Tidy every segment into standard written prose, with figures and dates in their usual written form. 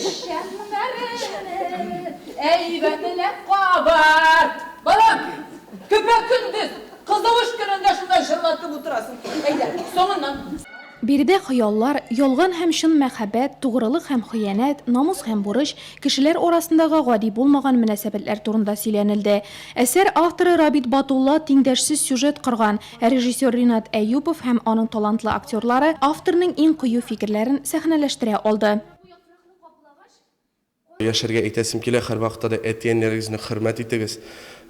Eşenlerini eyvetine kabar. Balam, köpek gündüz, kızılış gününde şundan şırlatıp oturasın. Eyler, sonundan. Biride xəyallar, yolğan həm şın məhəbbət, doğrulıq həm xəyanət, namus həm burış, kişilər orasındağı qadi bulmağan münasibətlər turunda söylənildi. Əsər avtoru Rabit Batulla tengdəşsiz süjet qırğan, rejissor Rinat Əyyubov həm onun talantlı aktyorları avtorning eng quyi fikrlərini səhnələşdirə oldu. Yaşarga aytasim kelar, har vaqtda aytganlaringizni hurmat etasiz,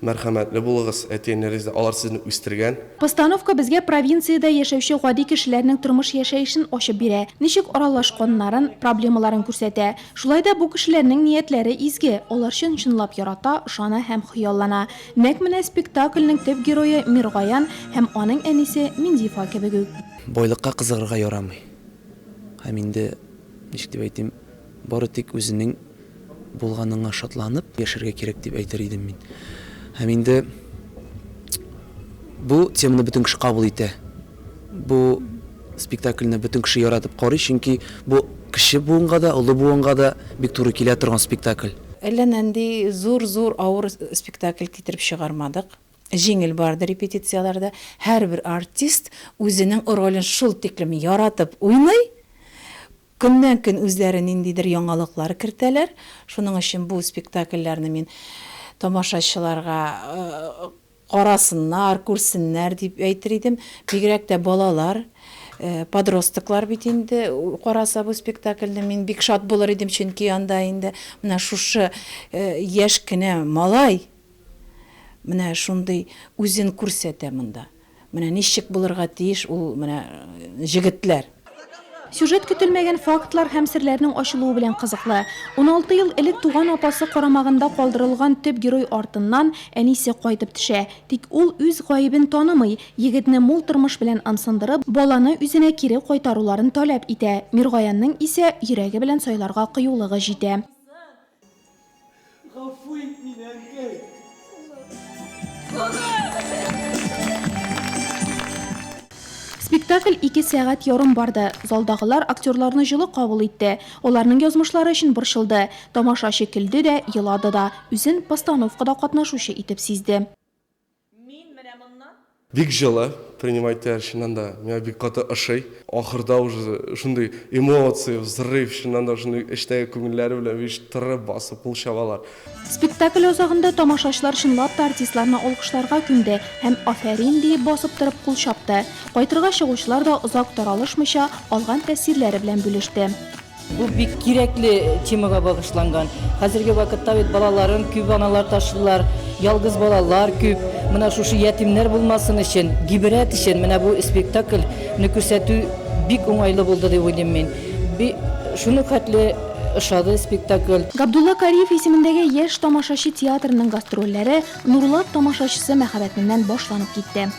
marhamatli bo'lasiz, aytganlaringizni ular sizni o'stirgan. Postanovka bizga provinsiyada yashovchi g'odiy kishilarning turmush yashayishini oshib bera, nishik oralashganlarini, problemalarini ko'rsata. Shulayda bu kishilarning niyatlari ezgi, ular shunlab yarata, ishona ham xiyollana. Nakmina spektaklning tep giroyi Mirg'oyan ham uning anisi Minzifa kabi. Boyliqqa qiziqirga yoramay. Ham endi nishik deb aytayim, bari tek o'zining bo'lganingga shotlanib yasharga kerak deb aytar edim men. Ham endi bu temani butun kishi qabul etdi. Bu spektaklni butun kishi yaratib qori, chunki bu kishi bo'lganda, uli bo'lganda bek to'g'ri kela turgan spektakl. Әлләнәнди зур авыр спектакль китереп чыгармадык. Жеңіл барды репетицияларда. Һәрбер артист үзенең ролен шул тиклем яратып уйный. Көннән-көн үзләре ниндидер яңалыклар кертәләр. Шуның өчен бу спектакльләрне мин тамашачыларга карасыннар, күрсеннәр дип әйтер идем. Бигрәк тә балалар, подростклар бит инде караса бу спектакльне мин бик шат булыр идем, чөнки анда инде менә шушы яшь кенә малай менә шундый үзен күрсәтә монда. Менә ничек булырга тиеш ул менә җегетләр. Сюжет көтелмәгән фактлар һәм серләрнең ачылуы белән кызыклы. 16 ел элек туган апасы карамагында калдырылган төп герой артыннан әнисе кайтып төшә. Тик ул үз гаебен танымый, егетне мул тормыш белән ансындырып, баланы үзенә кире кайтаруларын таләп итә. Миргоянның исә йөрәге белән сайларга кыюлыгы җитә. Спектакль 2 сәгать ярым барды. Залдагылар актерларны җылы кабул итте. Оларның язмышлары өчен борчылды. Тамашачы көлде дә, елады да, үзен постановкада катнашучы итеп сизде. Бик җылы принимательләр шуннан да миңа бик каты ошый. Ахырда уже шундый эмоция, взрыв шуннан да шундый эчтәге күңелләре белән виш тырып басып кул чабалар. Спектакль узагында тамашачылар чынлап та артистларны алкышларга күнде һәм афәрин дип басып торып кул чапты. Кайтырга чыгучылар да озак таралышмыйча алган тәэсирләре белән бүлеште. Бу бик кирәкле темага багышланган. Хәзерге вакытта бит балаларын күп аналар ташыйлар, ялгыз балалар күп. Менә шушы ятимнәр булмасын өчен, гибрәт өчен менә бу спектакльне күрсәтү бик уңайлы булды дип уйлыйм мин. Шуны хәтле ошады спектакль. Габдулла Кариев исемендәге яшь тамашачы театрының гастрольләре Нурлат тамашачысы мәхәббәтеннән башланып китте.